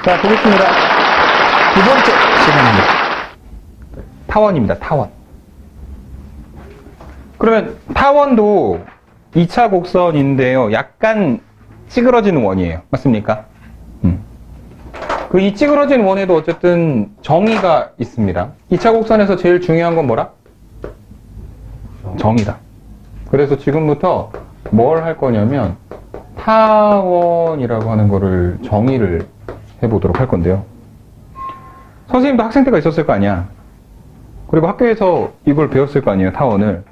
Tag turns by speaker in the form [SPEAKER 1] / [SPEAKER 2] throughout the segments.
[SPEAKER 1] 자, 보겠습니다. 두 번째 시간입니다. 타원입니다. 타원. 그러면 타원도 2차 곡선인데요. 약간 찌그러지는 원이에요. 맞습니까? 그 이 찌그러진 원에도 어쨌든 정의가 있습니다. 2차 곡선에서 제일 중요한 건 뭐라? 정의다. 그래서 지금부터 뭘 할 거냐면 타원이라고 하는 거를 정의를 해보도록 할 건데요. 선생님도 학생 때가 있었을 거 아니야. 그리고 학교에서 이걸 배웠을 거 아니에요. 타원을.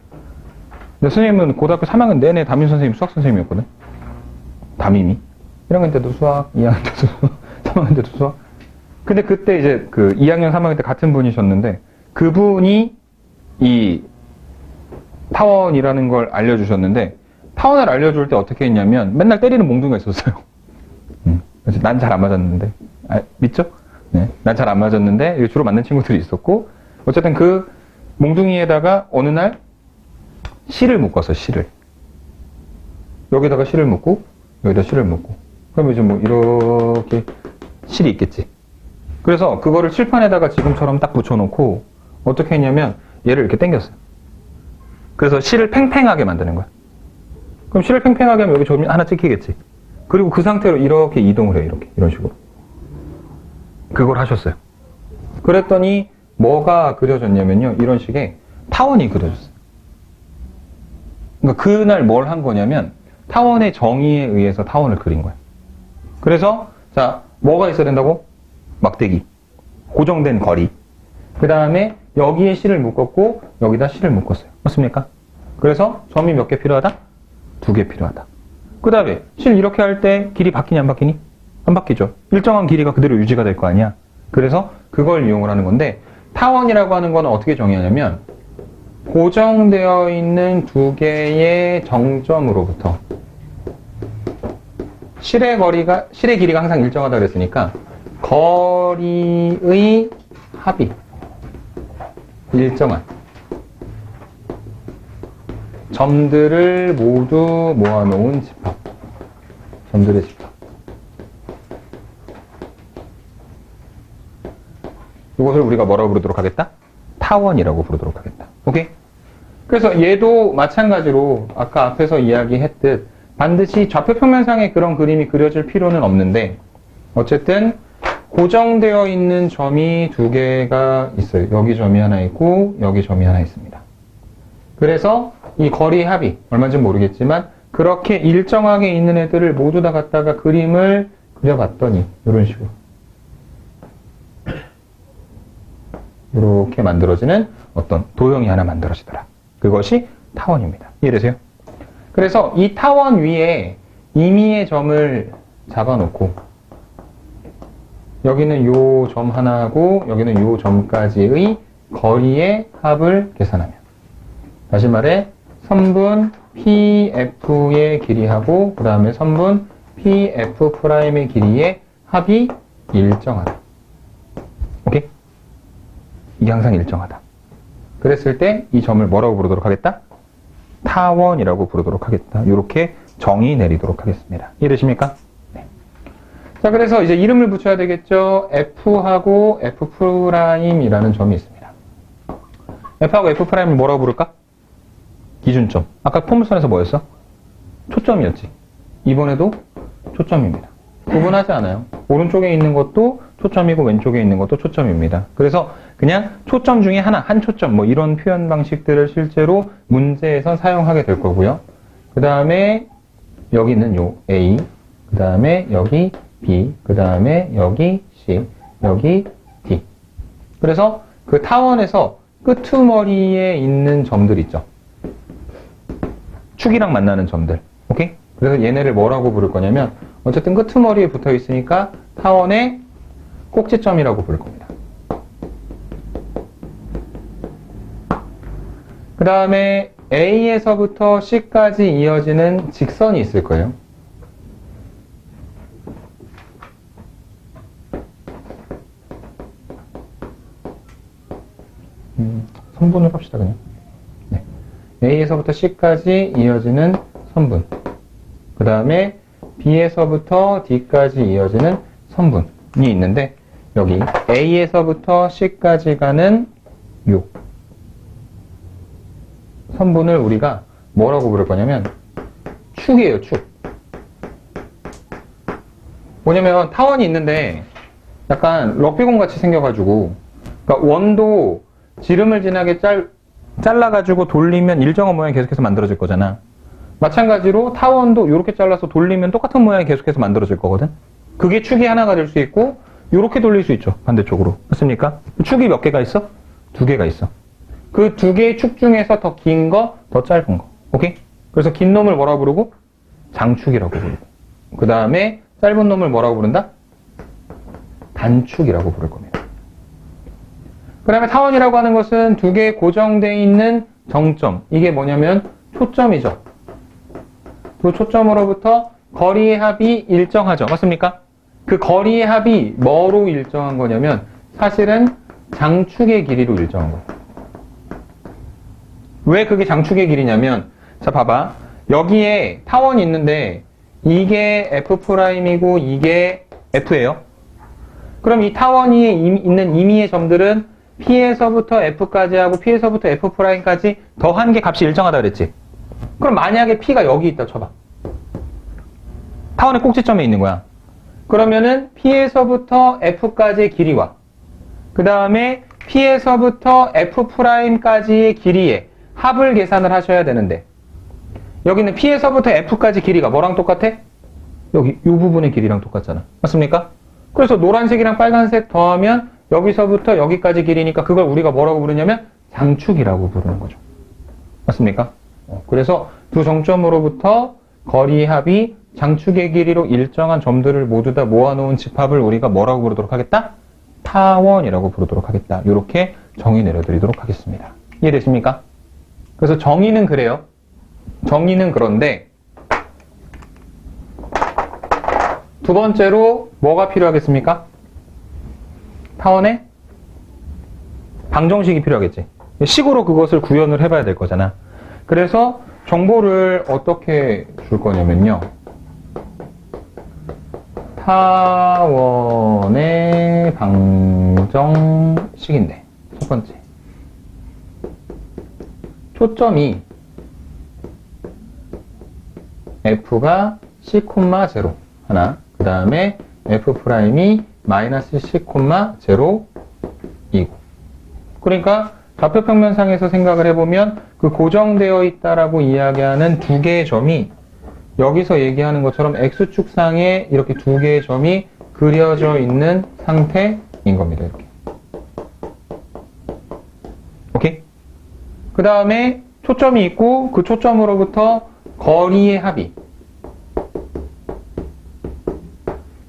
[SPEAKER 1] 근데 선생님은 고등학교 3학년 내내 담임 선생님 수학 선생님이었거든. 담임이. 1학년 때도 수학, 2학년 때도 수학, 3학년 때도 수학. 근데 그때 이제 그 2학년, 3학년 때 같은 분이셨는데 그분이 이 타원이라는 걸 알려주셨는데 타원을 알려줄 때 어떻게 했냐면 맨날 때리는 몽둥이가 있었어요. 그래서 난 잘 안 맞았는데. 믿죠? 네. 난 잘 안 맞았는데 주로 맞는 친구들이 있었고 어쨌든 그 몽둥이에다가 어느 날 실을 묶었어, 실을. 여기다가 실을 묶고 여기다 실을 묶고 그러면 이제 뭐 이렇게 실이 있겠지. 그래서 그거를 칠판에다가 지금처럼 딱 붙여놓고 어떻게 했냐면 얘를 이렇게 당겼어요. 그래서 실을 팽팽하게 만드는 거야. 그럼 실을 팽팽하게 하면 여기 점이 하나 찍히겠지. 그리고 그 상태로 이렇게 이동을 해요. 이렇게. 이런 식으로. 그걸 하셨어요. 그랬더니 뭐가 그려졌냐면요. 이런 식의 타원이 그려졌어요. 그러니까 그날 뭘 한 거냐면 타원의 정의에 의해서 타원을 그린 거예요. 그래서 자 뭐가 있어야 된다고? 막대기. 고정된 거리. 그 다음에 여기에 실을 묶었고 여기다 실을 묶었어요. 맞습니까? 그래서 점이 몇 개 필요하다? 2개 필요하다. 그 다음에 실 이렇게 할 때 길이 바뀌니 안 바뀌니? 안 바뀌죠. 일정한 길이가 그대로 유지가 될 거 아니야. 그래서 그걸 이용을 하는 건데 타원이라고 하는 거는 어떻게 정의하냐면 고정되어 있는 2개의 정점으로부터 실의 길이가 항상 일정하다 그랬으니까 거리의 합이 일정한 점들을 모두 모아놓은 집합. 점들의 집합. 이것을 우리가 뭐라고 부르도록 하겠다? 타원이라고 부르도록 하겠다. 오케이? 그래서 얘도 마찬가지로 아까 앞에서 이야기했듯 반드시 좌표 평면상에 그런 그림이 그려질 필요는 없는데 어쨌든 고정되어 있는 점이 2개가 있어요. 여기 점이 하나 있고 여기 점이 하나 있습니다. 그래서 이 거리 합이 얼마인지 모르겠지만 그렇게 일정하게 있는 애들을 모두 다 갖다가 그림을 그려봤더니 이런 식으로 이렇게 만들어지는 어떤 도형이 하나 만들어지더라. 그것이 타원입니다. 이해되세요? 그래서 이 타원 위에 임의의 점을 잡아놓고 여기는 요 점 하나하고 여기는 요 점까지의 거리의 합을 계산하면 다시 말해 선분 PF의 길이하고 그 다음에 선분 PF'의 길이의 합이 일정하다. 오케이? 이게 항상 일정하다. 그랬을 때 이 점을 뭐라고 부르도록 하겠다? 타원이라고 부르도록 하겠다. 이렇게 정의 내리도록 하겠습니다. 이해되십니까? 네. 자, 그래서 이제 이름을 붙여야 되겠죠. F하고 F'이라는 점이 있습니다. F하고 F'을 뭐라고 부를까? 기준점. 아까 포물선에서 뭐였어? 초점이었지. 이번에도 초점입니다. 구분하지 않아요. 오른쪽에 있는 것도 초점이고 왼쪽에 있는 것도 초점입니다. 그래서 그냥 초점 중에 하나, 한 초점 뭐 이런 표현 방식들을 실제로 문제에서 사용하게 될 거고요. 그 다음에 여기는 요 A, 그 다음에 여기 B, 그 다음에 여기 C, 여기 D. 그래서 그 타원에서 끄트머리에 있는 점들 있죠. 축이랑 만나는 점들. 오케이? 그래서 얘네를 뭐라고 부를 거냐면 어쨌든 끄트머리에 붙어 있으니까 타원의 꼭지점이라고 부를 겁니다. 그 다음에 A에서부터 C까지 이어지는 직선이 있을 거예요. 선분을 합시다 그냥. 네. A에서부터 C까지 이어지는 선분. 그 다음에 B에서부터 D까지 이어지는 선분. 있는데 여기 A에서부터 C까지 가는 요 선분을 우리가 뭐라고 부를 거냐면 축이에요, 축. 뭐냐면 타원이 있는데 약간 럭비공 같이 생겨가지고, 그러니까 원도 지름을 지나게 잘라가지고 돌리면 일정한 모양이 계속해서 만들어질 거잖아. 마찬가지로 타원도 이렇게 잘라서 돌리면 똑같은 모양이 계속해서 만들어질 거거든. 그게 축이 하나가 될 수 있고 이렇게 돌릴 수 있죠, 반대쪽으로. 맞습니까? 축이 몇 개가 있어? 2개가 있어. 그 2개의 축 중에서 더 긴 거, 더 짧은 거. 오케이? 그래서 긴 놈을 뭐라고 부르고? 장축이라고 부르고. 그 다음에 짧은 놈을 뭐라고 부른다? 단축이라고 부를 겁니다. 그 다음에 타원이라고 하는 것은 2개 고정되어 있는 정점. 이게 뭐냐면 초점이죠. 그 초점으로부터 거리의 합이 일정하죠. 맞습니까? 그 거리의 합이 뭐로 일정한 거냐면 사실은 장축의 길이로 일정한 거예요. 왜 그게 장축의 길이냐면, 자 봐봐, 여기에 타원이 있는데 이게 F'이고 이게 F예요. 그럼 이 타원이 있는 임의의 점들은 P에서부터 F까지 하고 P에서부터 F'까지 더한 게 값이 일정하다 그랬지. 그럼 만약에 P가 여기 있다 쳐봐. 타원의 꼭지점에 있는 거야. 그러면은 P에서부터 F까지의 길이와 그 다음에 P에서부터 F'까지의 길이의 합을 계산을 하셔야 되는데, 여기는 P에서부터 F까지 길이가 뭐랑 똑같아? 여기 이 부분의 길이랑 똑같잖아. 맞습니까? 그래서 노란색이랑 빨간색 더하면 여기서부터 여기까지 길이니까 그걸 우리가 뭐라고 부르냐면 장축이라고 부르는 거죠. 맞습니까? 그래서 두 정점으로부터 거리의 합이 장축의 길이로 일정한 점들을 모두 다 모아놓은 집합을 우리가 뭐라고 부르도록 하겠다? 타원이라고 부르도록 하겠다. 이렇게 정의 내려드리도록 하겠습니다. 이해됐습니까? 그래서 정의는 그래요. 정의는 그런데 두 번째로 뭐가 필요하겠습니까? 타원의 방정식이 필요하겠지. 식으로 그것을 구현을 해봐야 될 거잖아. 그래서 정보를 어떻게 줄 거냐면요. 타원의 방정식인데, 첫 번째. 초점이 F가 C,0 하나, 그 다음에 F'이 마이너스 C,0이고. 그러니까 좌표평면상에서 생각을 해보면 그 고정되어 있다라고 이야기하는 2개의 점이 여기서 얘기하는 것처럼 X축상에 이렇게 2개의 점이 그려져 있는 상태인 겁니다. 이렇게. 오케이? 그 다음에 초점이 있고 그 초점으로부터 거리의 합이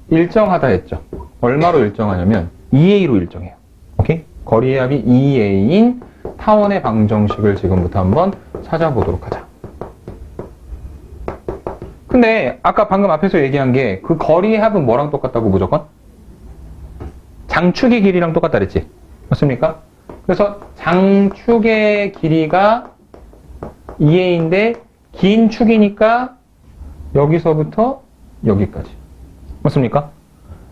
[SPEAKER 1] 일정하다 했죠. 얼마로 일정하냐면 2a로 일정해요. 오케이? 거리의 합이 2a인 타원의 방정식을 지금부터 한번 찾아보도록 하자. 근데 아까 방금 앞에서 얘기한 게 그 거리의 합은 뭐랑 똑같다고 무조건? 장축의 길이랑 똑같다 그랬지. 맞습니까? 그래서 장축의 길이가 2a인데 긴 축이니까 여기서부터 여기까지. 맞습니까?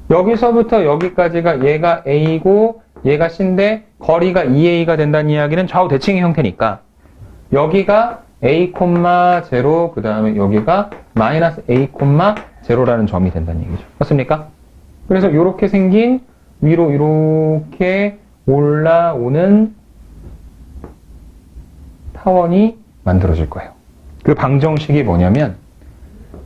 [SPEAKER 1] 여기서부터 여기까지가 얘가 a고 얘가 c인데 거리가 2a가 된다는 이야기는 좌우 대칭의 형태니까 여기가 a, 0, 그 다음에 여기가 마이너스 a, 0라는 점이 된다는 얘기죠. 맞습니까? 그래서 이렇게 생긴 위로 이렇게 올라오는 타원이 만들어질 거예요. 그 방정식이 뭐냐면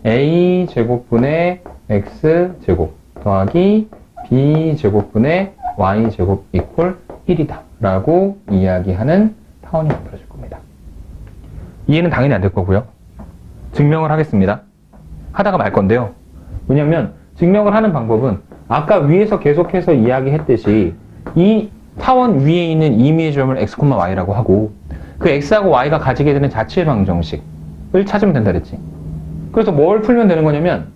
[SPEAKER 1] a제곱분의 x제곱 더하기 b제곱분의 y제곱 이퀄 1이다 라고 이야기하는 타원이 만들어질 겁니다. 이해는 당연히 안 될 거고요. 증명을 하겠습니다. 하다가 말 건데요. 왜냐면 증명을 하는 방법은 아까 위에서 계속해서 이야기했듯이 이 타원 위에 있는 임의의 점을 x, y라고 하고 그 x하고 y가 가지게 되는 자취의 방정식을 찾으면 된다 그랬지. 그래서 뭘 풀면 되는 거냐면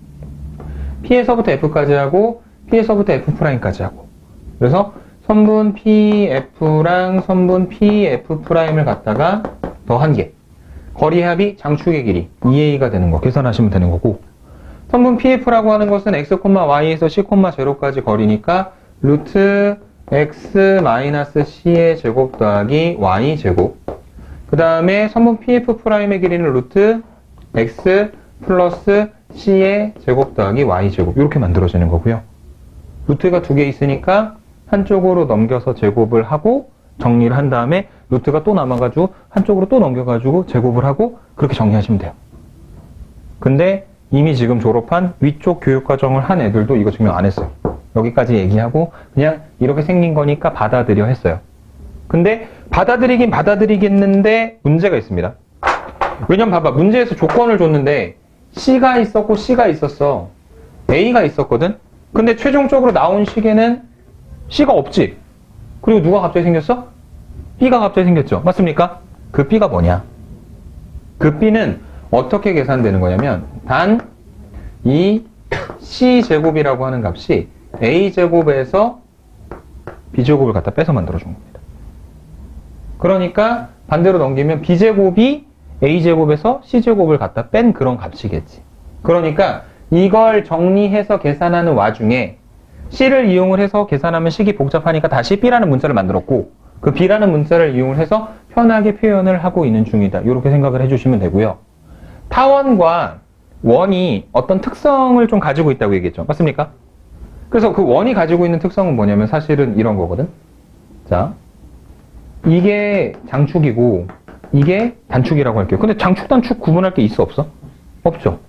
[SPEAKER 1] P에서부터 F까지 하고 P에서부터 F'까지 하고 그래서 선분 PF랑 선분 PF'을 갖다가 더한 게 거리 합이 장축의 길이 2a가 되는 거 계산하시면 되는 거고 선분 PF라고 하는 것은 x, y에서 c, 0까지 거리니까 루트 x-c의 제곱 더하기 y 제곱. 그 다음에 선분 PF'의 길이는 루트 x 플러스 c의 제곱 더하기 y 제곱. 이렇게 만들어지는 거고요. 루트가 두 개 있으니까 한쪽으로 넘겨서 제곱을 하고 정리를 한 다음에 루트가 또 남아가지고 한쪽으로 또 넘겨가지고 제곱을 하고 그렇게 정리하시면 돼요. 근데 이미 지금 졸업한 위쪽 교육과정을 한 애들도 이거 증명 안 했어요. 여기까지 얘기하고 그냥 이렇게 생긴 거니까 받아들여 했어요. 근데 받아들이긴 받아들이겠는데 문제가 있습니다. 왜냐면 봐봐. 문제에서 조건을 줬는데 C가 있었고 C가 있었어. A가 있었거든. 근데 최종적으로 나온 식에는 C가 없지. 그리고 누가 갑자기 생겼어? B가 갑자기 생겼죠. 맞습니까? 그 B가 뭐냐? 그 B는 어떻게 계산되는 거냐면 단 이 C제곱이라고 하는 값이 A제곱에서 B제곱을 갖다 빼서 만들어준 겁니다. 그러니까 반대로 넘기면 B제곱이 A제곱에서 C제곱을 갖다 뺀 그런 값이겠지. 그러니까 이걸 정리해서 계산하는 와중에 C를 이용을 해서 계산하면 식이 복잡하니까 다시 B라는 문자를 만들었고 그 B라는 문자를 이용을 해서 편하게 표현을 하고 있는 중이다. 이렇게 생각을 해주시면 되고요. 타원과 원이 어떤 특성을 좀 가지고 있다고 얘기했죠. 맞습니까? 그래서 그 원이 가지고 있는 특성은 뭐냐면 사실은 이런 거거든. 자, 이게 장축이고 이게 단축이라고 할게요. 근데 장축, 단축 구분할 게 있어 없어? 없죠.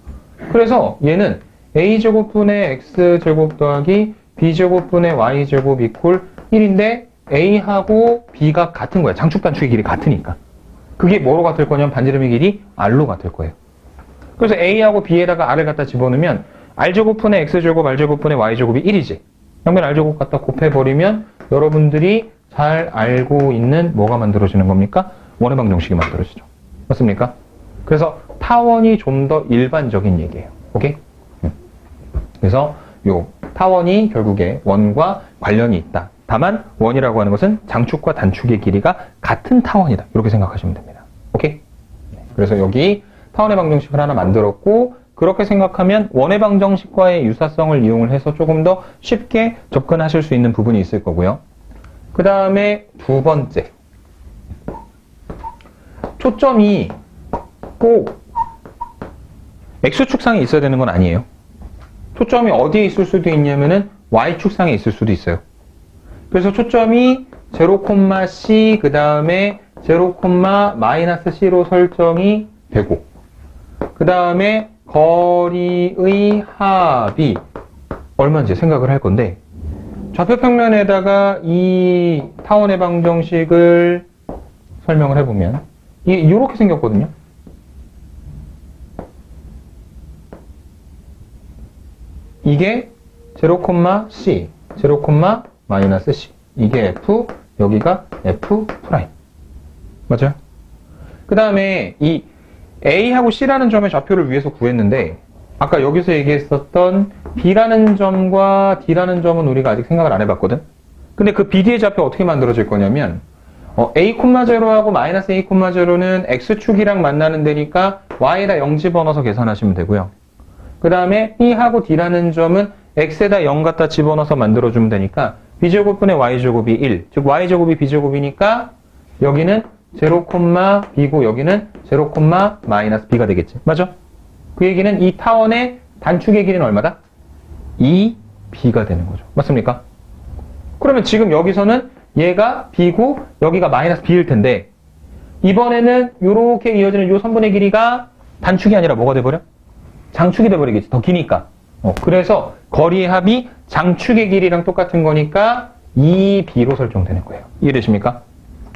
[SPEAKER 1] 그래서 얘는 a제곱분의 x제곱 더하기 b제곱분의 y제곱 이퀄 1인데 a하고 b가 같은 거야. 장축, 단축의 길이 같으니까. 그게 뭐로 같을 거냐면 반지름의 길이 r로 같을 거예요. 그래서 a하고 b에다가 r을 갖다 집어넣으면 r제곱분의 x제곱, r제곱분의 y제곱이 1이지. 양변 r제곱 갖다 곱해버리면 여러분들이 잘 알고 있는 뭐가 만들어지는 겁니까? 원의 방정식이 만들어지죠. 맞습니까? 그래서 타원이 좀 더 일반적인 얘기예요. 오케이? 그래서 요 타원이 결국에 원과 관련이 있다. 다만 원이라고 하는 것은 장축과 단축의 길이가 같은 타원이다. 이렇게 생각하시면 됩니다. 오케이? 그래서 여기 타원의 방정식을 하나 만들었고 그렇게 생각하면 원의 방정식과의 유사성을 이용을 해서 조금 더 쉽게 접근하실 수 있는 부분이 있을 거고요. 그 다음에 두 번째. 초점이 꼭 X축상에 있어야 되는 건 아니에요. 초점이 어디에 있을 수도 있냐면은 Y축상에 있을 수도 있어요. 그래서 초점이 0,C 그 다음에 0,-C로 설정이 되고 그 다음에 거리의 합이 얼마인지 생각을 할 건데 좌표평면에다가 이 타원의 방정식을 설명을 해보면 이렇게 생겼거든요. 이게 0,C, 0,-C. 이게 F, 여기가 F'. 맞아요? 그 다음에 이 A하고 C라는 점의 좌표를 위해서 구했는데 아까 여기서 얘기했었던 B라는 점과 D라는 점은 우리가 아직 생각을 안 해봤거든? 근데 그 BD의 좌표 어떻게 만들어질 거냐면 A,0하고 -A,0는 X축이랑 만나는 데니까 Y에다 0 집어넣어서 계산하시면 되고요. 그 다음에 B하고 D라는 점은 X에다 0 갖다 집어넣어서 만들어주면 되니까 B제곱분의 Y제곱이 1. 즉 Y제곱이 B제곱이니까 여기는 0,B고 여기는 0,-B가 되겠지. 맞아? 그 얘기는 이 타원의 단축의 길이는 얼마다? 2B가 되는 거죠. 맞습니까? 그러면 지금 여기서는 얘가 B고 여기가 -B일 텐데 이번에는 이렇게 이어지는 이 선분의 길이가 단축이 아니라 뭐가 돼버려? 장축이 돼버리겠지. 더 기니까. 그래서 거리의 합이 장축의 길이랑 똑같은 거니까 2B로 설정되는 거예요. 이해되십니까?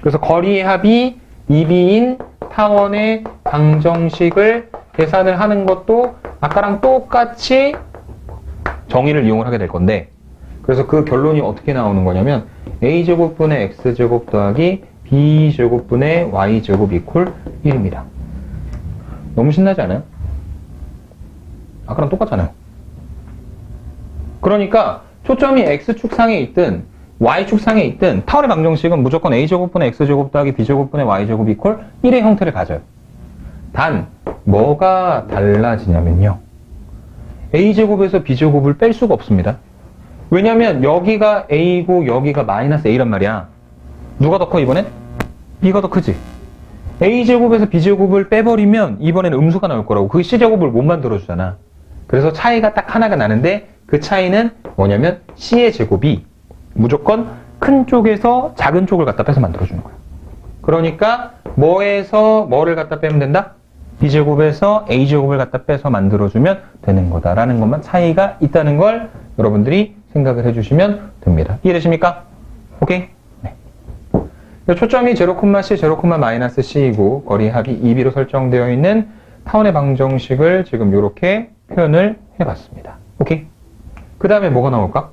[SPEAKER 1] 그래서 거리의 합이 2B인 타원의 방정식을 계산을 하는 것도 아까랑 똑같이 정의를 이용을 하게 될 건데 그래서 그 결론이 어떻게 나오는 거냐면 A제곱분의 X제곱 더하기 B제곱분의 Y제곱 이퀄 1입니다. 너무 신나지 않아요? 아까랑 똑같잖아요. 그러니까 초점이 X축상에 있든 Y축상에 있든 타원의 방정식은 무조건 A제곱분의 X제곱 더하기 B제곱분의 Y제곱 이퀄 1의 형태를 가져요. 단 뭐가 달라지냐면요. a제곱에서 b제곱을 뺄 수가 없습니다. 왜냐면 여기가 a고 여기가 마이너스 a란 말이야. 누가 더 커 이번엔? b가 더 크지. a제곱에서 b제곱을 빼버리면 이번에는 음수가 나올 거라고. 그게 c제곱을 못 만들어주잖아. 그래서 차이가 딱 하나가 나는데 그 차이는 뭐냐면 c의 제곱이 무조건 큰 쪽에서 작은 쪽을 갖다 빼서 만들어주는 거야. 그러니까 뭐에서 뭐를 갖다 빼면 된다? b제곱에서 a제곱을 갖다 빼서 만들어주면 되는 거다라는 것만 차이가 있다는 걸 여러분들이 생각을 해주시면 됩니다. 이해되십니까? 오케이? 네. 초점이 0,c, 0,-c이고 거리 합이 2b로 설정되어 있는 타원의 방정식을 지금 이렇게 표현을 해봤습니다. 오케이? 그 다음에 뭐가 나올까?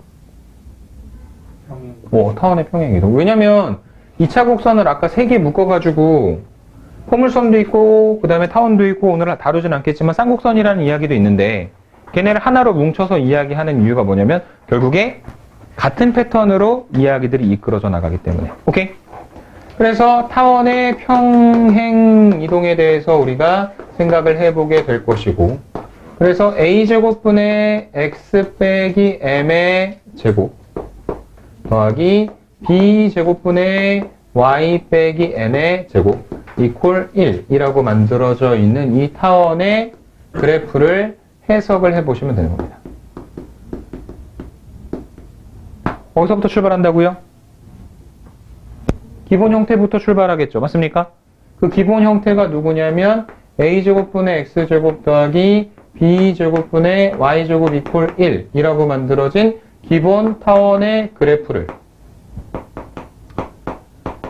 [SPEAKER 1] 타원의 평행이동. 왜냐면 2차 곡선을 아까 3개 묶어가지고 포물선도 있고 그 다음에 타원도 있고 오늘 다루진 않겠지만 쌍곡선이라는 이야기도 있는데 걔네를 하나로 뭉쳐서 이야기하는 이유가 뭐냐면 결국에 같은 패턴으로 이야기들이 이끌어져 나가기 때문에. 오케이? 그래서 타원의 평행 이동에 대해서 우리가 생각을 해보게 될 것이고 그래서 a제곱분의 x 빼기 m의 제곱 더하기 b제곱분의 y 빼기 n의 제곱 이퀄 1이라고 만들어져 있는 이 타원의 그래프를 해석을 해보시면 되는 겁니다. 어디서부터 출발한다고요? 기본 형태부터 출발하겠죠. 맞습니까? 그 기본 형태가 누구냐면 a제곱분의 x제곱 더하기 b제곱분의 y제곱 이퀄 1이라고 만들어진 기본 타원의 그래프를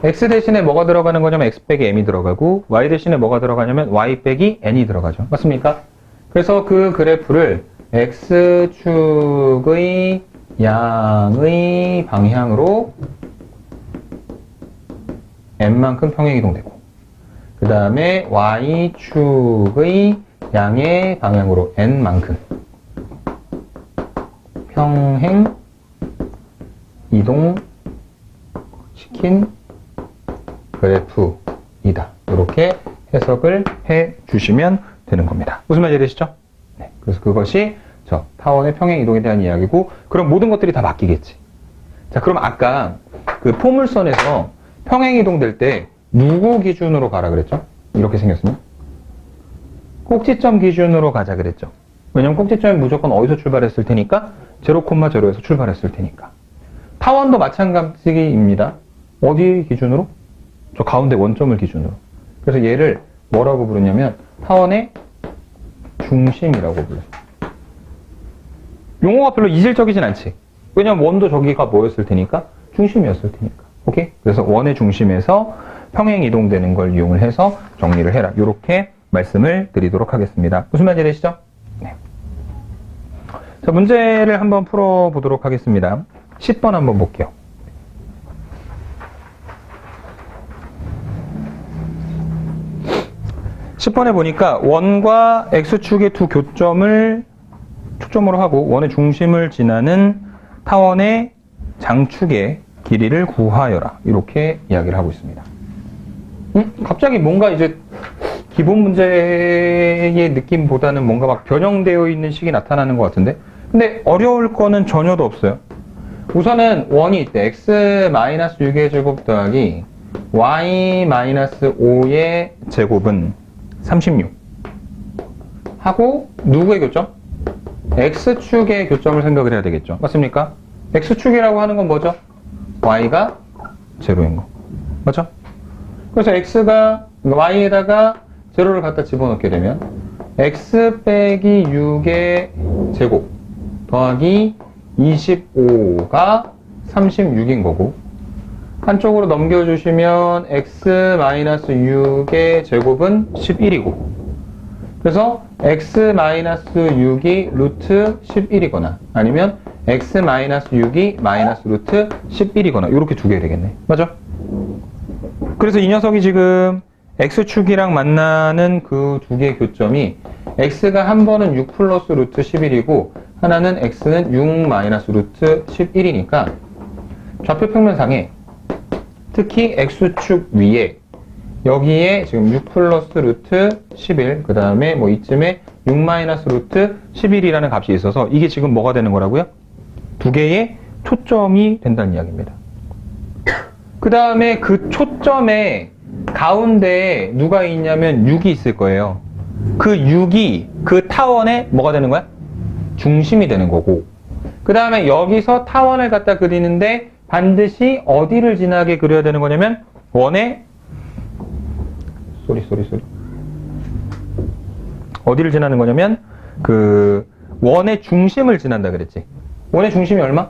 [SPEAKER 1] x 대신에 뭐가 들어가는 거냐면 x 빼기 m이 들어가고 y 대신에 뭐가 들어가냐면 y 빼기 n이 들어가죠. 맞습니까? 그래서 그 그래프를 x축의 양의 방향으로 n만큼 평행이동되고 그 다음에 y축의 양의 방향으로 n만큼 평행 이동시킨 그래프이다. 이렇게 해석을 해 주시면 되는 겁니다. 무슨 말인지 이해되시죠? 네. 그래서 그것이 저 타원의 평행 이동에 대한 이야기고 그럼 모든 것들이 다 바뀌겠지. 자, 그럼 아까 그 포물선에서 평행 이동될 때 누구 기준으로 가라 그랬죠? 이렇게 생겼으면 꼭지점 기준으로 가자 그랬죠. 왜냐면 꼭지점이 무조건 어디서 출발했을 테니까 0,0에서 출발했을 테니까. 타원도 마찬가지입니다. 어디 기준으로? 저 가운데 원점을 기준으로. 그래서 얘를 뭐라고 부르냐면 타원의 중심이라고 불러요. 용어가 별로 이질적이진 않지. 왜냐면 원도 저기가 뭐였을 테니까? 중심이었을 테니까. 오케이? 그래서 원의 중심에서 평행 이동되는 걸 이용을 해서 정리를 해라. 이렇게 말씀을 드리도록 하겠습니다. 무슨 말인지 되시죠? 네. 자, 문제를 한번 풀어보도록 하겠습니다. 10번 한번 볼게요. 10번에 보니까 원과 x축의 두 교점을 초점으로 하고 원의 중심을 지나는 타원의 장축의 길이를 구하여라. 이렇게 이야기를 하고 있습니다. 갑자기 뭔가 이제 기본 문제의 느낌보다는 뭔가 막 변형되어 있는 식이 나타나는 것 같은데 근데 어려울 거는 전혀도 없어요. 우선은 원이 있대. x-6의 제곱 더하기 y-5의 제곱은 36 하고 누구의 교점? x축의 교점을 생각을 해야 되겠죠. 맞습니까? x축이라고 하는 건 뭐죠? y가 제로인 거. 맞죠? 그래서 x가 y에다가 제로를 갖다 집어넣게 되면 x 빼기 6의 제곱 더하기 25가 36인 거고 한쪽으로 넘겨주시면 x-6의 제곱은 11이고 그래서 x-6이 루트 11이거나 아니면 x-6이 마이너스 루트 11이거나 이렇게 두 개 되겠네. 맞죠? 그래서 이 녀석이 지금 x축이랑 만나는 그 두 개의 교점이 x가 한 번은 6 플러스 루트 11이고 하나는 x는 6 마이너스 루트 11이니까 좌표 평면상에 특히 x축 위에 여기에 지금 6 플러스 루트 11, 그 다음에 뭐 이쯤에 6 마이너스 루트 11이라는 값이 있어서 이게 지금 뭐가 되는 거라고요? 두 개의 초점이 된다는 이야기입니다. 그 다음에 그 초점에 가운데에 누가 있냐면 6이 있을 거예요. 그 6이 그 타원에 뭐가 되는 거야? 중심이 되는 거고, 그 다음에 여기서 타원을 갖다 그리는데 반드시 어디를 지나게 그려야 되는 거냐면 원의 어디를 지나는 거냐면 그 원의 중심을 지난다 그랬지. 원의 중심이 얼마?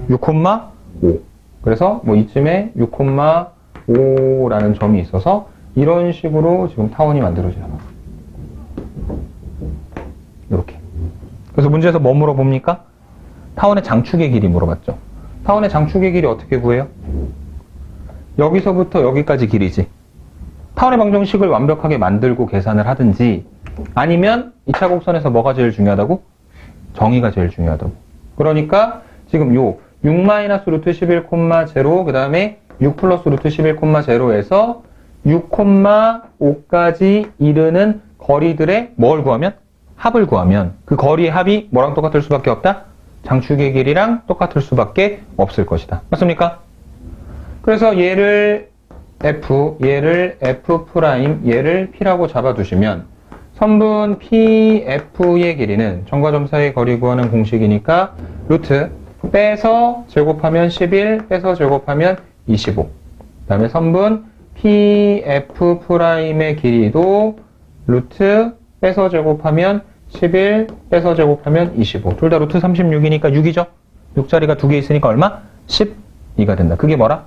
[SPEAKER 1] 6,5. 그래서 뭐 이쯤에 6,5라는 점이 있어서 이런 식으로 지금 타원이 만들어지는 거예요. 이렇게. 그래서 문제에서 뭐 물어봅니까? 타원의 장축의 길이 물어봤죠. 타원의 장축의 길이 어떻게 구해요? 여기서부터 여기까지 길이지. 타원의 방정식을 완벽하게 만들고 계산을 하든지, 아니면 2차 곡선에서 뭐가 제일 중요하다고? 정의가 제일 중요하다고. 그러니까 지금 요 6 마이너스 루트 11,0, 그 다음에 6 플러스 루트 11,0에서 6,5까지 이르는 거리들의 뭘 구하면? 합을 구하면 그 거리의 합이 뭐랑 똑같을 수밖에 없다? 장축의 길이랑 똑같을 수밖에 없을 것이다. 맞습니까? 그래서 얘를 F, 얘를 F', 얘를 P라고 잡아두시면 선분 PF의 길이는 점과 점 사이의 거리 구하는 공식이니까 루트 빼서 제곱하면 11, 빼서 제곱하면 25. 그 다음에 선분 PF'의 길이도 루트 빼서 제곱하면 11, 빼서 제곱하면 25. 둘 다 루트 36이니까 6이죠? 6자리가 두 개 있으니까 얼마? 12가 된다. 그게 뭐라?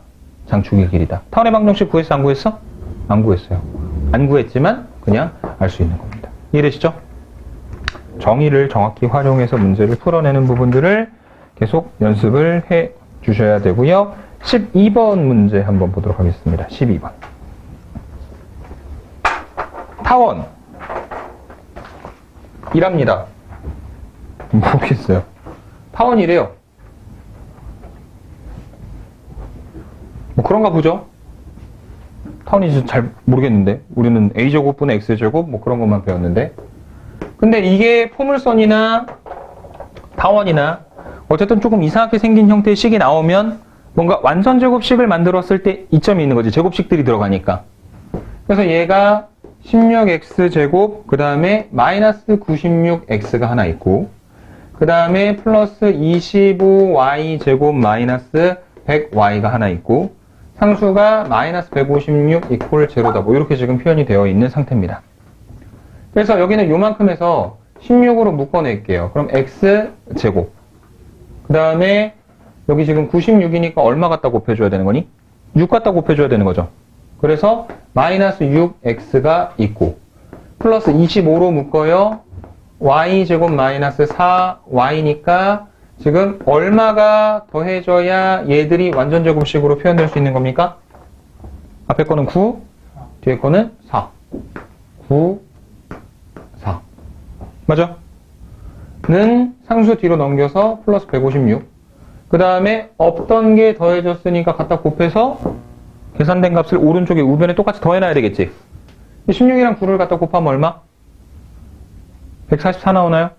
[SPEAKER 1] 장축의 길이다. 타원의 방정식 구했어? 안 구했어? 안 구했어요. 안 구했지만 그냥 알 수 있는 겁니다. 이해되시죠? 정의를 정확히 활용해서 문제를 풀어내는 부분들을 계속 연습을 해 주셔야 되고요. 12번 문제 한번 보도록 하겠습니다. 12번. 타원. 이랍니다. 모르겠어요. 타원이래요. 뭐 그런가 보죠? 타원이 잘 모르겠는데. 우리는 A제곱분의 X제곱 뭐 그런 것만 배웠는데. 근데 이게 포물선이나 타원이나 어쨌든 조금 이상하게 생긴 형태의 식이 나오면 뭔가 완전 제곱식을 만들었을 때 이점이 있는 거지. 제곱식들이 들어가니까. 그래서 얘가 16x제곱, 그 다음에 마이너스 96x가 하나 있고, 그 다음에 플러스 25y제곱 마이너스 100y가 하나 있고, 상수가 마이너스 156 이퀄 제로다. 뭐 이렇게 지금 표현이 되어 있는 상태입니다. 그래서 여기는 요만큼에서 16으로 묶어낼게요. 그럼 x제곱. 그 다음에 여기 지금 96이니까 얼마 갖다 곱해줘야 되는 거니? 6 갖다 곱해줘야 되는 거죠. 그래서 마이너스 6x가 있고 플러스 25로 묶어요. y제곱 마이너스 4y니까 지금 얼마가 더해져야 얘들이 완전 제곱식으로 표현될 수 있는 겁니까? 앞에 거는 9, 뒤에 거는 4. 9, 4. 맞아? 는 상수 뒤로 넘겨서 플러스 156. 그 다음에 없던 게 더해졌으니까 갖다 곱해서 계산된 값을 오른쪽에 우변에 똑같이 더해놔야 되겠지. 16이랑 9를 갖다 곱하면 얼마? 144 나오나요?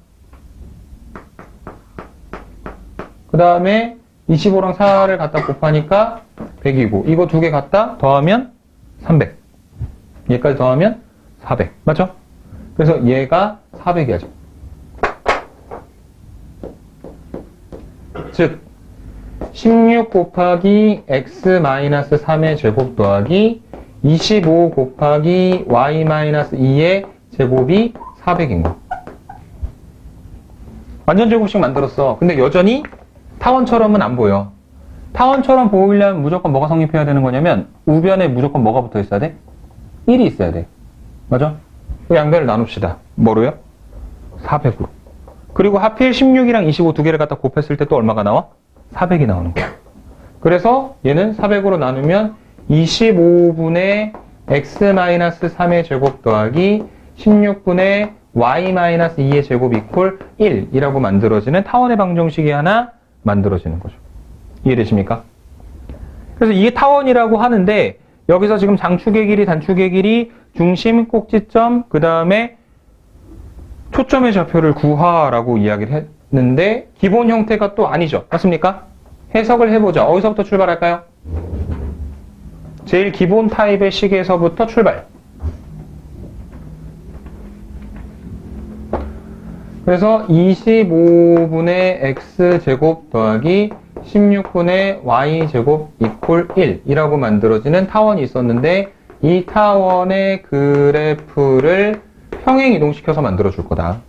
[SPEAKER 1] 그 다음에 25랑 4를 갖다 곱하니까 100이고 이거 두 개 갖다 더하면 300. 얘까지 더하면 400. 맞죠? 그래서 얘가 400이야 지금. 즉 16 곱하기 x-3의 제곱 더하기 25 곱하기 y-2의 제곱이 400인 거. 완전 제곱식 만들었어. 근데 여전히 타원처럼은 안 보여. 타원처럼 보이려면 무조건 뭐가 성립해야 되는 거냐면 우변에 무조건 뭐가 붙어 있어야 돼? 1이 있어야 돼. 맞아? 양변을 나눕시다. 뭐로요? 400으로. 그리고 하필 16이랑 25 두 개를 갖다 곱했을 때 또 얼마가 나와? 400이 나오는 거야. 그래서 얘는 400으로 나누면 25분의 x-3의 제곱 더하기 16분의 y-2의 제곱 이퀄 1이라고 만들어지는 타원의 방정식이 하나 만들어지는 거죠. 이해되십니까? 그래서 이게 타원이라고 하는데 여기서 지금 장축의 길이, 단축의 길이, 중심, 꼭지점, 그 다음에 초점의 좌표를 구하라고 이야기를 했는데 기본 형태가 또 아니죠. 맞습니까? 해석을 해보자. 어디서부터 출발할까요? 제일 기본 타입의 식에서부터 출발. 그래서 25분의 x제곱 더하기 16분의 y제곱 이퀄 1이라고 만들어지는 타원이 있었는데 이 타원의 그래프를 평행 이동시켜서 만들어 줄 거다.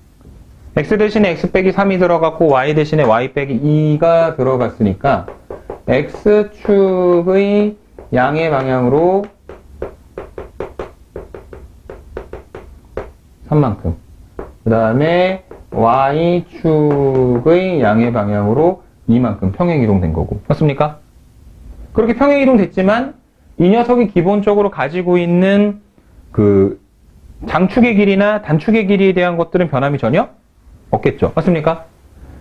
[SPEAKER 1] x 대신에 x 빼기 3이 들어갔고 y 대신에 y 빼기 2가 들어갔으니까 x축의 양의 방향으로 3만큼, 그 다음에 y축의 양의 방향으로 2만큼 평행 이동된 거고. 맞습니까? 그렇게 평행 이동됐지만 이 녀석이 기본적으로 가지고 있는 그 장축의 길이나 단축의 길이에 대한 것들은 변함이 전혀 없겠죠. 맞습니까?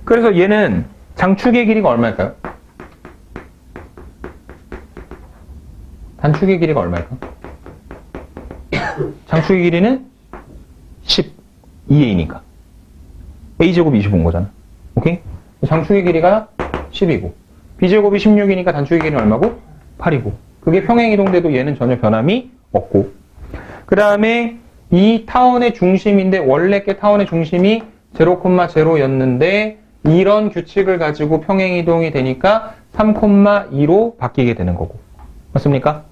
[SPEAKER 1] 그래서 얘는 장축의 길이가 얼마일까요? 단축의 길이가 얼마일까? 장축의 길이는 12a니까 a제곱이 25인 거잖아. 오케이? 장축의 길이가 10이고 b제곱이 16이니까 단축의 길이는 얼마고? 8이고 그게 평행 이동돼도 얘는 전혀 변함이 없고 그 다음에 이 타원의 중심인데 원래 게 타원의 중심이 0,0였는데 이런 규칙을 가지고 평행 이동이 되니까 3,2로 바뀌게 되는 거고. 맞습니까?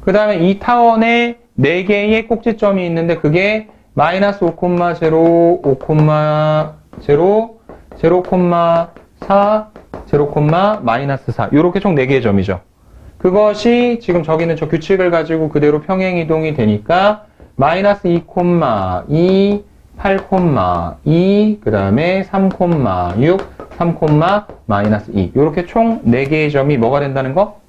[SPEAKER 1] 그 다음에 이 타원에 4개의 꼭지점이 있는데 그게 마이너스 5,0, 5,0, 0, 0,4, 0, 마이너스 4 이렇게 총 4개의 점이죠. 그것이 지금 저기는 저 규칙을 가지고 그대로 평행 이동이 되니까 마이너스 2,2, 8,2, 그 다음에 3,6, 3, 마이너스 2 이렇게 총 4개의 점이 뭐가 된다는 거?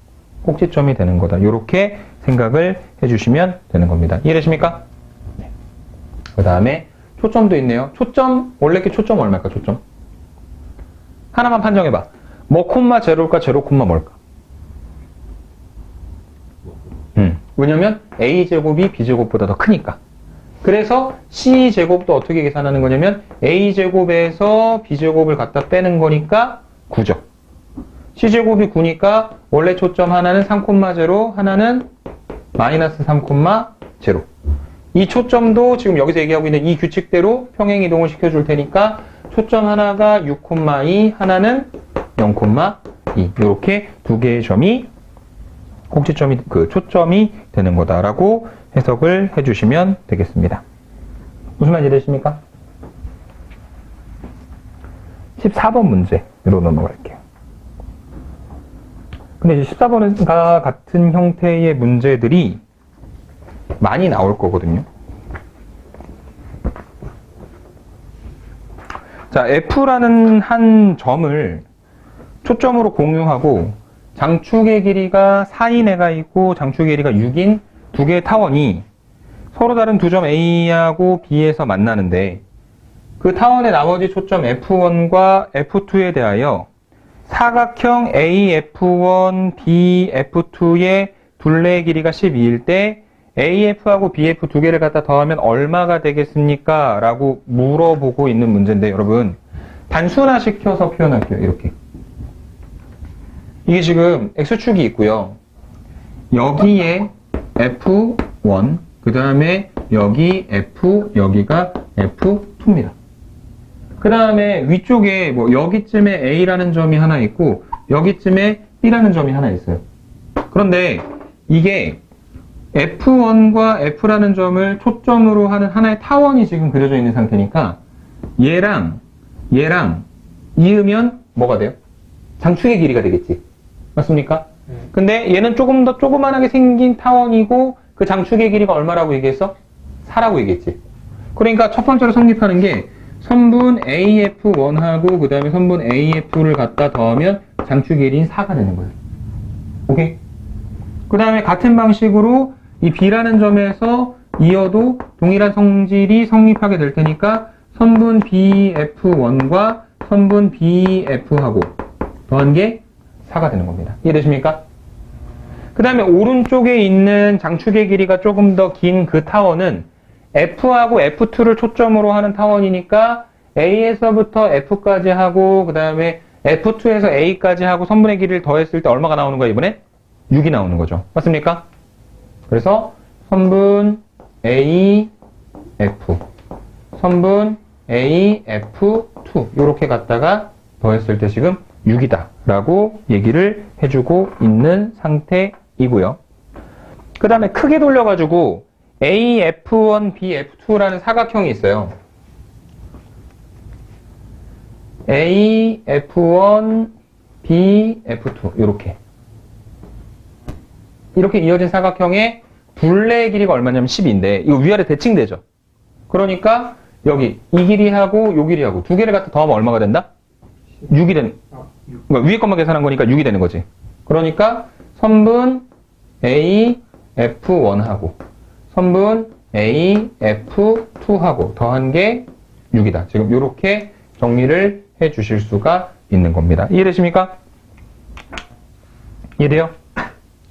[SPEAKER 1] 꼭지점이 되는 거다. 이렇게 생각을 해주시면 되는 겁니다. 이해되십니까? 네. 그 다음에 초점도 있네요. 초점, 원래 게 초점 얼마일까? 초점 하나만 판정해봐. 뭐 콤마 제로일까? 제로 콤마 뭘까? 왜냐면 a제곱이 b제곱보다 더 크니까. 그래서 c제곱도 어떻게 계산하는 거냐면 a제곱에서 b제곱을 갖다 빼는 거니까 9죠. c제곱이 9니까 원래 초점 하나는 3,0, 하나는 마이너스 3,0. 이 초점도 지금 여기서 얘기하고 있는 이 규칙대로 평행 이동을 시켜줄 테니까 초점 하나가 6,2, 하나는 0,2 이렇게 두 개의 점이 꼭지점이 초점이 되는 거다라고 해석을 해주시면 되겠습니다. 무슨 말인지 되십니까? 14번 문제로 넘어갈게요. 근데 이제 14번과 같은 형태의 문제들이 많이 나올 거거든요. 자, F라는 한 점을 초점으로 공유하고 장축의 길이가 4인 애가 있고 장축의 길이가 6인 두 개의 타원이 서로 다른 두 점 A하고 B에서 만나는데 그 타원의 나머지 초점 F1과 F2에 대하여 사각형 AF1, BF2의 둘레의 길이가 12일 때 AF하고 BF 두 개를 갖다 더하면 얼마가 되겠습니까? 라고 물어보고 있는 문제인데 여러분 단순화시켜서 표현할게요. 이렇게 이게 지금 X축이 있고요. 여기에 F1, 그 다음에 여기 F, 여기가 F2입니다. 그 다음에 위쪽에 뭐 여기쯤에 A라는 점이 하나 있고 여기쯤에 B라는 점이 하나 있어요. 그런데 이게 F1과 F라는 점을 초점으로 하는 하나의 타원이 지금 그려져 있는 상태니까 얘랑 이으면 뭐가 돼요? 장축의 길이가 되겠지. 맞습니까? 근데 얘는 조금 더 조그만하게 생긴 타원이고 그 장축의 길이가 얼마라고 얘기했어? 4라고 얘기했지. 그러니까 첫 번째로 성립하는 게 선분 AF1하고 그 다음에 선분 AF를 갖다 더하면 장축의 길이인 4가 되는 거예요. 오케이? 그 다음에 같은 방식으로 이 B라는 점에서 이어도 동일한 성질이 성립하게 될 테니까 선분 BF1과 선분 BF하고 더한 게 4가 되는 겁니다. 이해되십니까? 그 다음에 오른쪽에 있는 장축의 길이가 조금 더 긴 그 타원은 F하고 F2를 초점으로 하는 타원이니까 A에서부터 F까지 하고 그 다음에 F2에서 A까지 하고 선분의 길이를 더했을 때 얼마가 나오는 거야 이번에? 6이 나오는 거죠. 맞습니까? 그래서 선분 A, F, 선분 A, F2 이렇게 갖다가 더했을 때 지금 6이다 라고 얘기를 해주고 있는 상태이고요. 그 다음에 크게 돌려가지고 A, F1, B, F2라는 사각형이 있어요. A, F1, B, F2 이렇게 이어진 사각형의 둘레의 길이가 얼마냐면 10인데 이거 위아래 대칭되죠. 그러니까 여기 이 길이하고 요 길이하고 두 개를 갖다 더하면 얼마가 된다? 6이 그러니까 위에 것만 계산한 거니까 6이 되는 거지. 그러니까 선분 A, F1하고 선분 A, F2하고 더한 게 6이다. 지금 이렇게 정리를 해 주실 수가 있는 겁니다. 이해되십니까? 이해돼요?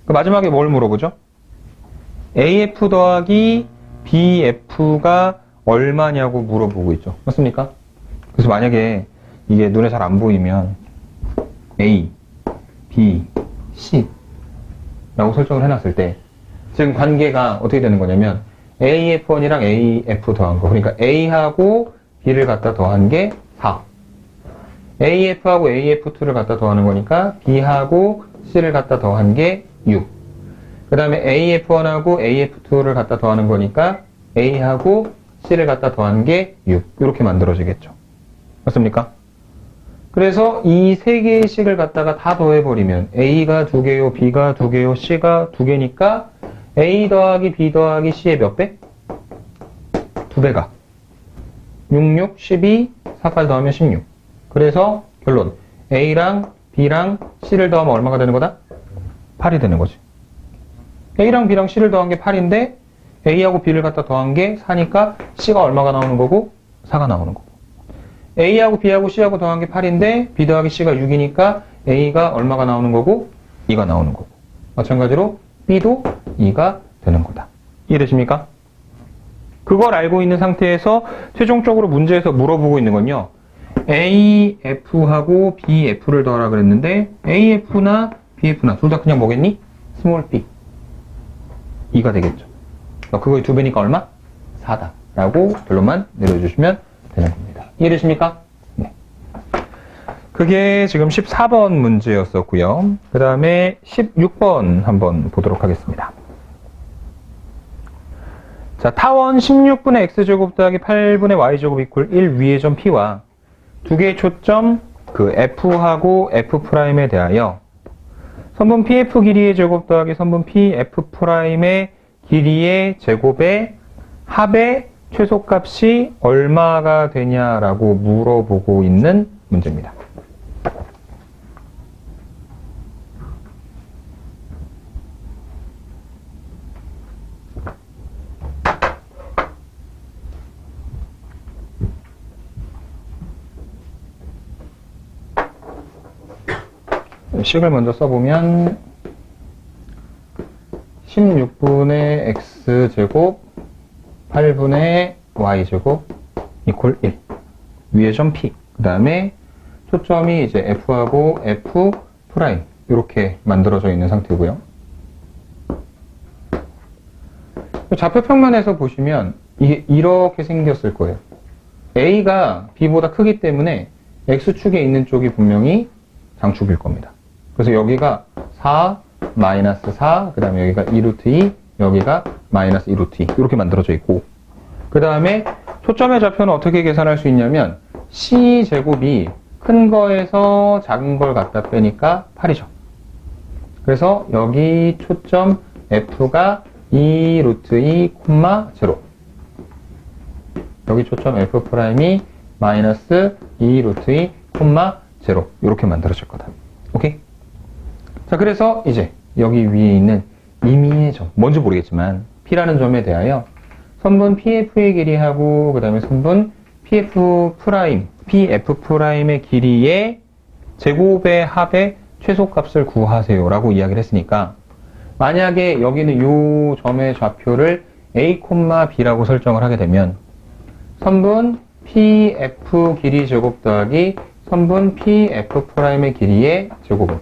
[SPEAKER 1] 그 마지막에 뭘 물어보죠? AF 더하기 BF가 얼마냐고 물어보고 있죠. 맞습니까? 그래서 만약에 이게 눈에 잘 안 보이면 A, B, C 라고 설정을 해놨을 때 지금 관계가 어떻게 되는 거냐면 AF1이랑 AF 더한 거 그러니까 A하고 B를 갖다 더한 게 4 AF하고 AF2를 갖다 더하는 거니까 B하고 C를 갖다 더한 게 6 그 다음에 AF1하고 AF2를 갖다 더하는 거니까 A하고 C를 갖다 더한 게 6 이렇게 만들어지겠죠. 맞습니까? 그래서 이 세 개의 식을 갖다가 다 더해버리면 A가 2개요, B가 2개요, C가 2개니까 A 더하기 B 더하기 C의 몇 배? 2배가 6, 6, 12, 4까지 더하면 16 그래서 결론 A랑 B랑 C를 더하면 얼마가 되는 거다? 8이 되는 거지. A랑 B랑 C를 더한 게 8인데 A하고 B를 갖다 더한 게 4니까 C가 얼마가 나오는 거고 4가 나오는 거고 A하고 B하고 C하고 더한 게 8인데 B 더하기 C가 6이니까 A가 얼마가 나오는 거고 2가 나오는 거고 마찬가지로 B도 2가 되는 거다. 이해되십니까? 그걸 알고 있는 상태에서 최종적으로 문제에서 물어보고 있는 건요. AF하고 BF를 더하라 그랬는데 AF나 BF나 둘 다 그냥 뭐겠니? 스몰 b 2가 되겠죠. 그거의 2배니까 얼마? 4다 라고 결론만 내려주시면 되는 겁니다. 이해되십니까? 네. 그게 지금 14번 문제였었고요. 그 다음에 16번 한번 보도록 하겠습니다. 자, 타원 16분의 x제곱 더하기 8분의 y제곱 이퀄 1 위의 점 P와 두 개의 초점 그 F하고 F'에 대하여 선분 PF 길이의 제곱 더하기 선분 PF'의 길이의 제곱의 합의 최소값이 얼마가 되냐라고 물어보고 있는 문제입니다. 식을 먼저 써보면 16분의 x제곱 8분의 y제곱 이퀄 1 위의 점 P 그 다음에 초점이 이제 F하고 F' 이렇게 만들어져 있는 상태고요. 좌표 평면에서 보시면 이게 이렇게 생겼을 거예요. A가 B보다 크기 때문에 X축에 있는 쪽이 분명히 장축일 겁니다. 그래서 여기가 4, 마이너스 4, 그 다음에 여기가 2루트 2, 여기가 마이너스 2루트 2 이렇게 만들어져 있고 그 다음에 초점의 좌표는 어떻게 계산할 수 있냐면 C제곱이 큰 거에서 작은 걸 갖다 빼니까 8이죠. 그래서 여기 초점 F가 2루트 2, 0 여기 초점 F'이 마이너스 2루트 2, 0 이렇게 만들어질 거다. 오케이? 자, 그래서 이제 여기 위에 있는 임의의 점, 뭔지 모르겠지만 P라는 점에 대하여 선분 PF의 길이하고 그 다음에 선분 PF'의 길이의 제곱의 합의 최소값을 구하세요 라고 이야기를 했으니까 만약에 여기는 요 점의 좌표를 a, b라고 설정을 하게 되면 선분 pf 길이 제곱 더하기 선분 pf'의 길이의 제곱은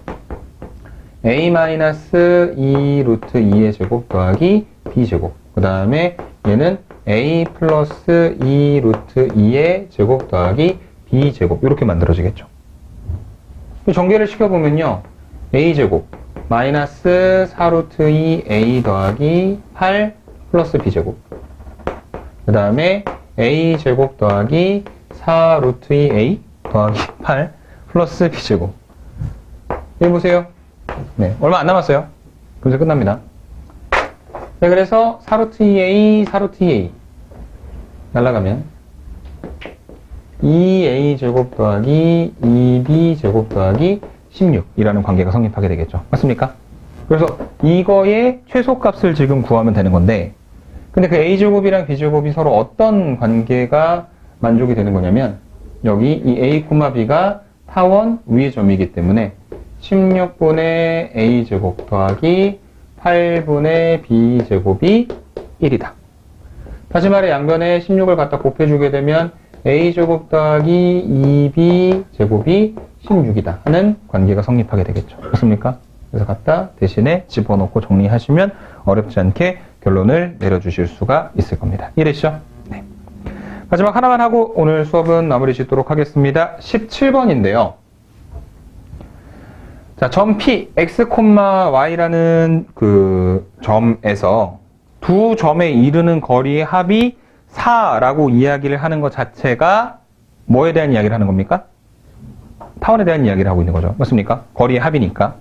[SPEAKER 1] a-2 루트 2의 제곱 더하기 b제곱. 그 다음에 얘는 a 플러스 2 루트 2의 제곱 더하기 b제곱. 이렇게 만들어지겠죠. 전개를 시켜보면요. a제곱 마이너스 4 루트 2 a 더하기 8 플러스 b제곱. 그 다음에 a제곱 더하기 4 루트 2a 더하기 8 플러스 b제곱. 여기 보세요. 네, 얼마 안 남았어요. 그래서 끝납니다. 네, 그래서 4루트 2a, 4루트 2a 날라가면 2a 제곱 더하기 2b 제곱 더하기 16이라는 관계가 성립하게 되겠죠. 맞습니까? 그래서 이거의 최소값을 지금 구하면 되는 건데, 근데 그 a제곱이랑 b제곱이 서로 어떤 관계가 만족이 되는 거냐면, 여기 이 a, b가 타원 위의 점이기 때문에 16분의 a제곱 더하기 8분의 b제곱이 1이다. 다시 말해 양변에 16을 갖다 곱해주게 되면 a제곱 더하기 2b제곱이 16이다 하는 관계가 성립하게 되겠죠. 그렇습니까? 그래서 갖다 대신에 집어넣고 정리하시면 어렵지 않게 결론을 내려주실 수가 있을 겁니다. 이해되시죠? 네. 마지막 하나만 하고 오늘 수업은 마무리 짓도록 하겠습니다. 17번인데요. 자, 점 P, x, y라는 그 점에서 두 점에 이르는 거리의 합이 4라고 이야기를 하는 것 자체가 뭐에 대한 이야기를 하는 겁니까? 타원에 대한 이야기를 하고 있는 거죠. 맞습니까? 거리의 합이니까.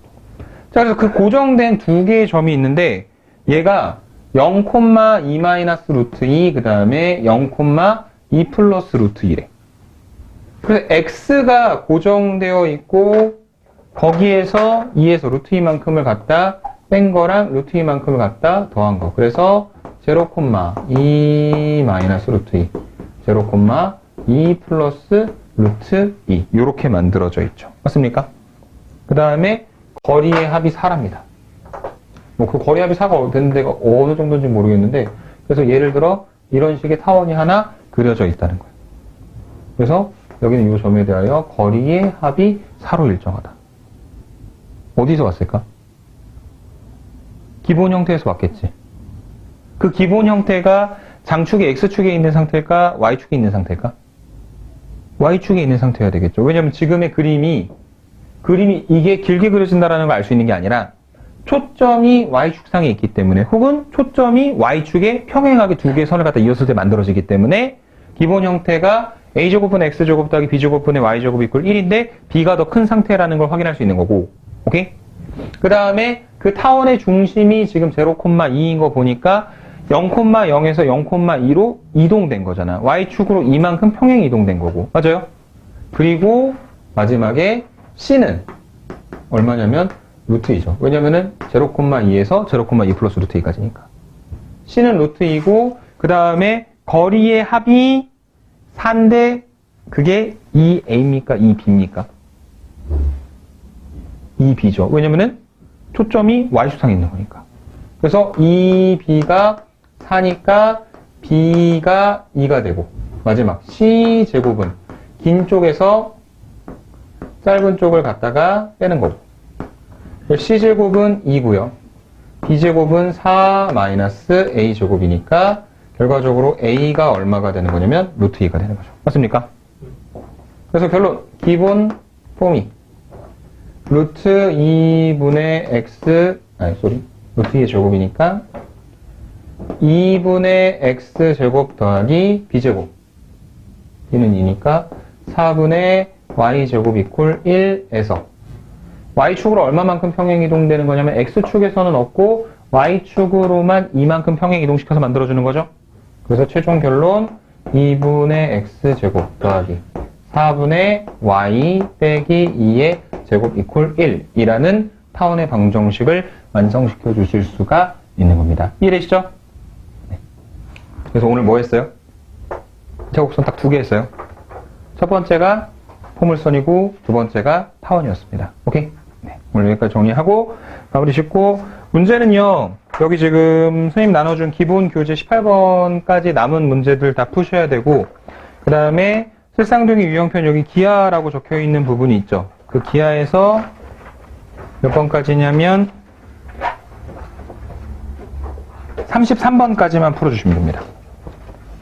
[SPEAKER 1] 자, 그래서 그 고정된 두 개의 점이 있는데 얘가 0,2 마이너스 루트 2, 그 다음에 0,2 플러스 루트 1에. 그래서 x가 고정되어 있고 거기에서 2에서 루트 2만큼을 갖다 뺀 거랑 루트 2만큼을 갖다 더한 거. 그래서 0,2 마이너스 루트 2, 0,2 플러스 루트 2 이렇게 만들어져 있죠. 맞습니까? 그 다음에 거리의 합이 4랍니다. 뭐 그 거리 합이 4가 되는 데가 어느 정도인지 모르겠는데, 그래서 예를 들어 이런 식의 타원이 하나 그려져 있다는 거예요. 그래서 여기는 이 점에 대하여 거리의 합이 4로 일정하다. 어디서 왔을까? 기본 형태에서 왔겠지. 그 기본 형태가 장축이 X축에 있는 상태일까? Y축에 있는 상태일까? Y축에 있는 상태여야 되겠죠. 왜냐면 지금의 그림이 이게 길게 그려진다는 걸 알 수 있는 게 아니라 초점이 Y축상에 있기 때문에, 혹은 초점이 Y축에 평행하게 두 개의 선을 갖다 이었을 때 만들어지기 때문에 기본 형태가 A제곱은 X제곱 더하기 B제곱분의 Y제곱 이퀄 1인데 B가 더 큰 상태라는 걸 확인할 수 있는 거고, 오케이? 그 다음에 그 타원의 중심이 지금 0,2인 거 보니까 0,0에서 0,2로 이동된 거잖아. Y축으로 이만큼 평행 이동된 거고. 맞아요? 그리고 마지막에 C는 얼마냐면 루트 2죠. 왜냐면은 0,2에서 0,2 플러스 루트 2까지니까. C는 루트 2고, 그 다음에 거리의 합이 4인데 그게 2A입니까? 2B입니까? 2B죠. 왜냐면은 초점이 Y축상에 있는 거니까. 그래서 2B가 4니까 B가 2가 되고, 마지막 C제곱은 긴 쪽에서 짧은 쪽을 갖다가 빼는 거고, C제곱은 2고요. B제곱은 4 마이너스 A제곱이니까 결과적으로 A가 얼마가 되는 거냐면 루트 2가 되는 거죠. 맞습니까? 그래서 결론, 기본 폼이 루트 2분의 X, 루트 2의 제곱이니까 2분의 X제곱 더하기 B제곱. B는 2니까 4분의 Y제곱 이퀄 1에서 Y축으로 얼마만큼 평행 이동되는 거냐면 X축에서는 없고 Y축으로만 이만큼 평행 이동시켜서 만들어주는 거죠. 그래서 최종 결론 2분의 X제곱 더하기 4분의 Y 빼기 2의 제곱 이퀄 1이라는 타원의 방정식을 완성시켜 주실 수가 있는 겁니다. 이해되시죠? 네. 그래서 오늘 뭐 했어요? 제곱선 딱 두 개 했어요. 첫 번째가 포물선이고 두 번째가 타원이었습니다. 오케이? 네, 오늘 여기까지 정리하고 마무리 짓고 문제는요. 여기 지금 선생님 나눠준 기본 교재 18번까지 남은 문제들 다 푸셔야 되고 그 다음에 실상동의 유형편 여기 기하라고 적혀 있는 부분이 있죠. 그 기하에서 몇 번까지냐면 33번까지만 풀어주시면 됩니다.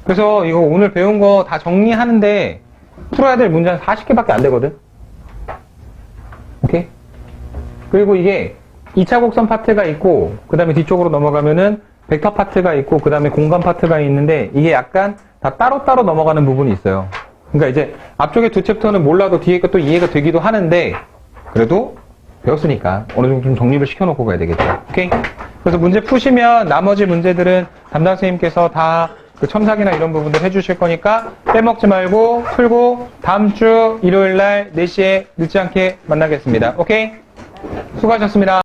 [SPEAKER 1] 그래서 이거 오늘 배운 거 다 정리하는데 풀어야 될 문제는 40개밖에 안 되거든. 오케이? 그리고 이게 2차 곡선 파트가 있고 그 다음에 뒤쪽으로 넘어가면은 벡터 파트가 있고 그 다음에 공간 파트가 있는데 이게 약간 다 따로따로 넘어가는 부분이 있어요. 그러니까 이제 앞쪽에 두 챕터는 몰라도 뒤에 것도 이해가 되기도 하는데 그래도 배웠으니까 어느 정도 좀 정리를 시켜놓고 가야 되겠죠. 오케이? 그래서 문제 푸시면 나머지 문제들은 담당 선생님께서 다 그 첨삭이나 이런 부분들 해주실 거니까 빼먹지 말고 풀고 다음 주 일요일 날 4시에 늦지 않게 만나겠습니다. 오케이? 수고하셨습니다.